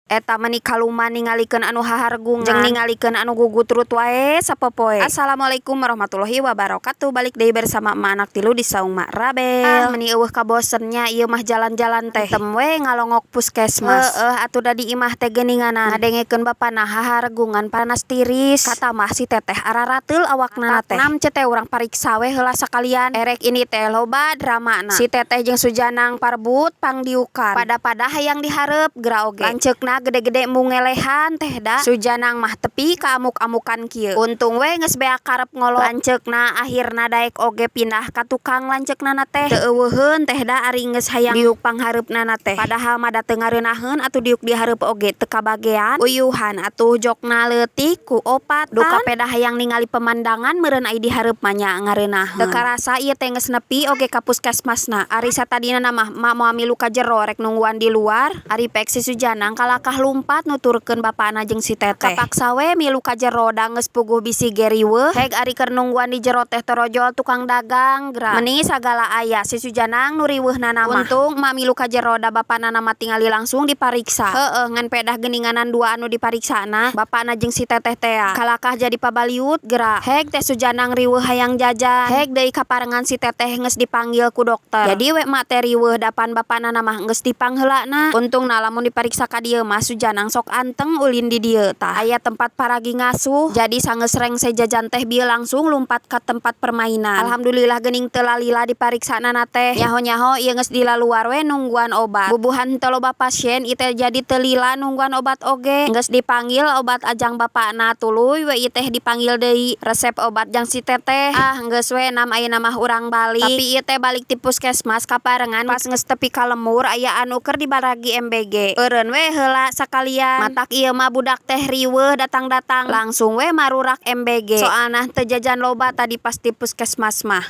Eta meni kaluman ningalikeun anu hahargungan jeung ningalikeun anu gugutrut wae sapopoe. Assalamualaikum warahmatullahi wabarakatuh. Balik deui bersama emak anak tilu di saung Mak Rabel. Meni eueuh kabosennya ieu mah jalan-jalan teh. Tem we ngalongok puskesmas. Atuh da di imah teh geuninganan ngadengekeun bapana hahargungan panas tiris. Kata mah si teteh ararateul awakna teh. Nam cete urang pariksa we heula sakalian. Erek ini teh loba dramana. Si teteh jeung Sujanang parbut pangdiukan. Pada hayang dihareup geura oge. Lanceukna gede-gede mungelehan teh da. Sujanang mah tepi ka amuk-amukan kieu. Untung we geus beak karep ngolo. Lanceukna akhirna daek oge pindah ka tukang lanceukna teh. Teu eueuheun teh da ari geus hayang diuk panghareupna teh. Padahal mah da teu ngareunaheun atuh diuk dihareup oge teu kabagean. Uyuhan atuh jokna leutik ku opatan. Duka peda hayang ningali pemandangan meureun ai dihareup mah nya ngareunaheun. Teu karasa ieu teh geus nepi oge ka puskesmasna. Ari satadina mah mak moal milu ka jero rek nungguan di luar. Ari pek si Sujanang kalakah lumpat nuturkeun bapana jeung si teteh. Kapaksa we milu ka jero da geus puguh bisi ge riweuh. Heg ari keur nungguan di jero teh torojol tukang dagang geura. Meni sagala aya si Sujanang nu riweuhna mah. Untung mak milu ka jero da bapana mah tingali langsung dipariksa. Ngan pedah geuninganan dua anu dipariksana. Bapana jeung si teteh teh kalakah jadi pabaliut geura. Heg teh Sujanang riweuh hayang jajan. Heg deui kaparengan si teteh geus dipanggil ku dokter. Jadi we mak teh riweuh dapan bapana mah geus dipang heulana. Untungna lamun dipariksa ka dieu mah Sujanang sok anteng ulin di dieu tah. Aya tempat paragi ngasuh. Jadi sangeus rengse jajan teh bieu langsung lumpat ka tempat permainan. Alhamdulillah geuning teu lalila dipariksana teh. Nyaho-nyaho ieu geus dilaluar we nungguan obat. Bubuhan teu loba pasien ieu teh jadi teu lila nungguan obat oge. Geus dipanggil obat ajang bapana tuluy we ieu teh dipanggil deui resep obat jang si teteh. Geus we nam ayeuna mah urang balik. Tapi ieu teh balik ti puskesmas kaparengan pas geus tepi ka lemur aya anu keur dibaragi MBG. Eureun we heula sakalian. Matak ieu mah budak teh riweuh datang-datang langsung we marurak MBG. Soalna teu jajan loba tadi pas ti puskesmas mah.